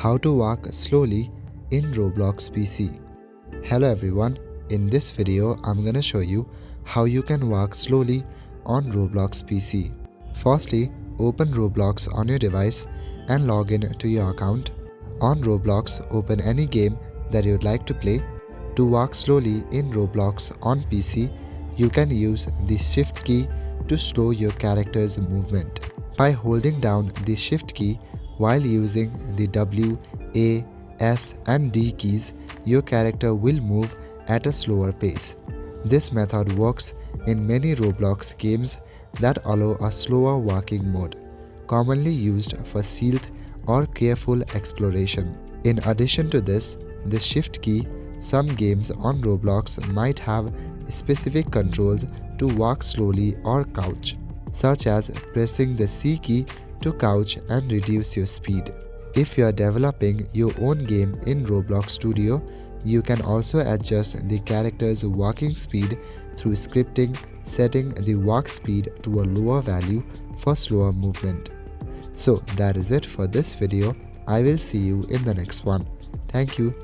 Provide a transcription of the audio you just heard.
How to walk slowly in Roblox PC. Hello everyone, in this video I'm gonna show you how you can walk slowly on Roblox PC. Firstly, open Roblox on your device and log in to your account. On Roblox, open any game that you'd like to play. To walk slowly in Roblox on PC, you can use the Shift key to slow your character's movement. By holding down the Shift key while using the W, A, S and D keys, your character will move at a slower pace. This method works in many Roblox games that allow a slower walking mode, commonly used for stealth or careful exploration. In addition to this, the Shift key, some games on Roblox might have specific controls to walk slowly or crouch, such as pressing the C key to crouch and reduce your speed. If you are developing your own game in Roblox Studio, you can also adjust the character's walking speed through scripting, setting the walk speed to a lower value for slower movement. So that is it for this video. I will see you in the next one. Thank you.